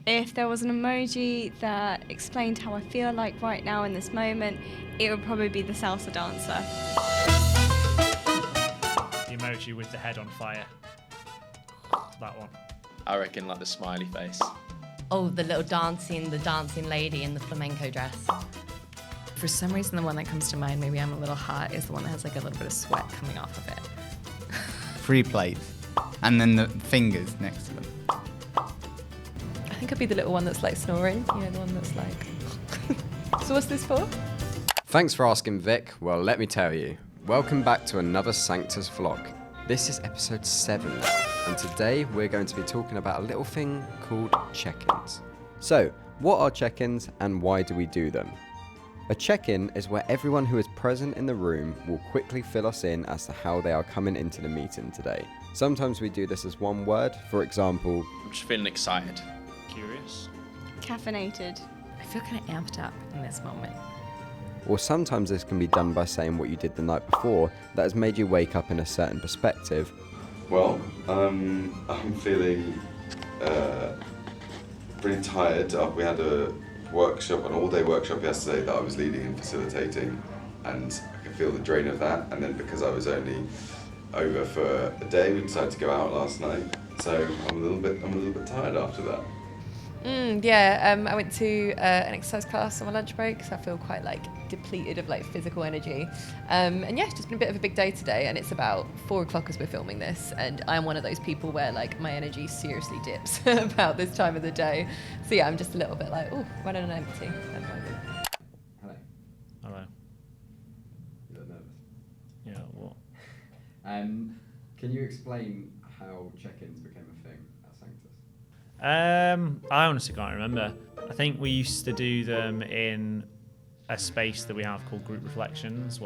If there was an emoji that explained how I feel like right now in this moment, it would probably be the salsa dancer. The emoji with the head on fire. That one. I reckon like the smiley face. Oh, the dancing lady in the flamenco dress. For some reason, the one that comes to mind, maybe I'm a little hot, is the one that has like a little bit of sweat coming off of it. 3 plates. And then the fingers next to them. I think it'd be the little one that's like snoring, you know, the one that's like... So what's this for? Thanks for asking, Vic. Well, let me tell you. Welcome back to another Sanctus Vlog. This is episode 7 now, and today we're going to be talking about a little thing called check-ins. So, what are check-ins and why do we do them? A check-in is where everyone who is present in the room will quickly fill us in as to how they are coming into the meeting today. Sometimes we do this as one word, for example, I'm just feeling excited. Curious. Caffeinated. I feel kind of amped up in this moment. or sometimes this can be done by saying what you did the night before that has made you wake up in a certain perspective. Well, I'm feeling pretty tired. We had a workshop, an all-day workshop yesterday that I was leading and facilitating, and I could feel the drain of that. And then because I was only over for a day, we decided to go out last night. So I'm a little bit tired after that. I went to an exercise class on my lunch break, so I feel quite like depleted of like physical energy. And yeah, it's just been a bit of a big day today, and it's about 4 o'clock as we're filming this, and I'm one of those people where like my energy seriously dips about this time of the day. So yeah, I'm just a little bit like, oh, running on empty at the moment. Hello. Hello. You look nervous. Yeah, what? Can you explain how check-ins became a thing at Sanctus? I honestly can't remember. I think we used to do them in a space that we have called Group Reflections,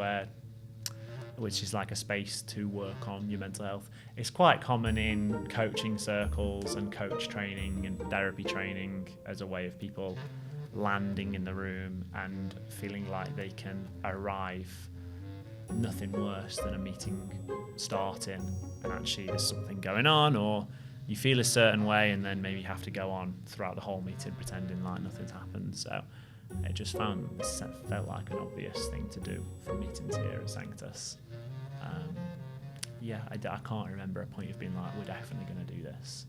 which is like a space to work on your mental health. It's quite common in coaching circles and coach training and therapy training as a way of people landing in the room and feeling like they can arrive nothing worse than a meeting starting and actually there's something going on, or you feel a certain way and then maybe you have to go on throughout the whole meeting pretending like nothing's happened. So it just felt like an obvious thing to do for meetings here at Sanctus. I can't remember a point of being like, we're definitely going to do this.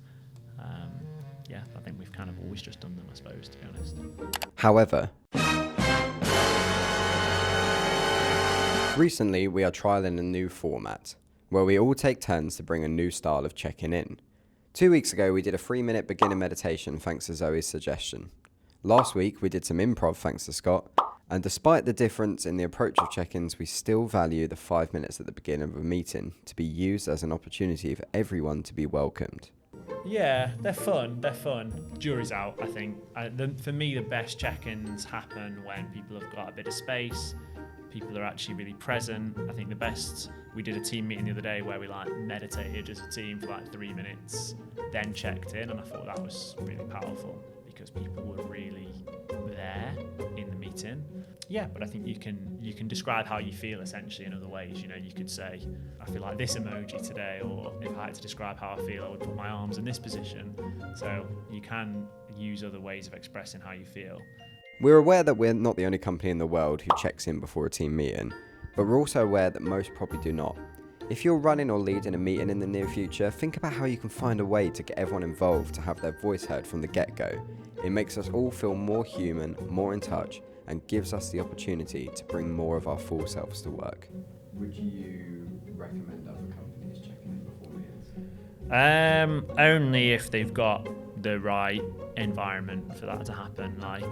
I think we've kind of always just done them, I suppose, to be honest. However, recently we are trialling a new format where we all take turns to bring a new style of checking in. 2 weeks ago we did a 3-minute beginner meditation thanks to Zoe's suggestion. Last week we did some improv thanks to Scott, and despite the difference in the approach of check-ins, we still value the 5 minutes at the beginning of a meeting to be used as an opportunity for everyone to be welcomed. Yeah, they're fun. Jury's out, I think. For me, the best check-ins happen when people have got a bit of space, people are actually really present. I think we did a team meeting the other day where we like meditated as a team for like 3 minutes, then checked in, and I thought that was really powerful because people were really there in the meeting. Yeah, but I think you can describe how you feel essentially in other ways. You know, you could say, I feel like this emoji today, or if I had to describe how I feel, I would put my arms in this position. So you can use other ways of expressing how you feel. We're aware that we're not the only company in the world who checks in before a team meeting, but we're also aware that most probably do not. If you're running or leading a meeting in the near future, think about how you can find a way to get everyone involved to have their voice heard from the get-go. It makes us all feel more human, more in touch, and gives us the opportunity to bring more of our full selves to work. Would you recommend other companies checking in before meetings? Only if they've got the right environment for that to happen. Like,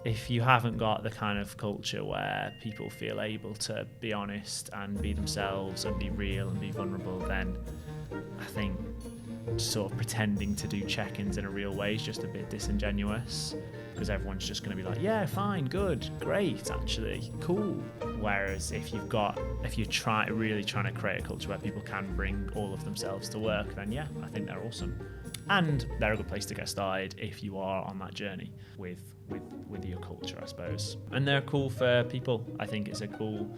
if you haven't got the kind of culture where people feel able to be honest and be themselves and be real and be vulnerable, then I think sort of pretending to do check-ins in a real way is just a bit disingenuous, because everyone's just going to be like, yeah, fine, good, great, actually, cool. Whereas if you're really trying to create a culture where people can bring all of themselves to work, then yeah, I think they're awesome. And they're a good place to get started if you are on that journey with your culture, I suppose. And they're cool for people. I think it's a cool,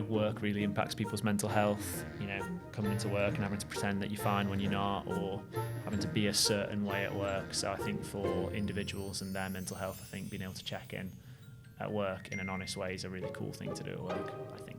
work really impacts people's mental health. Coming into work and having to pretend that you're fine when you're not, or having to be a certain way at work. So I think for individuals and their mental health, I think being able to check in at work in an honest way is a really cool thing to do at work, I think.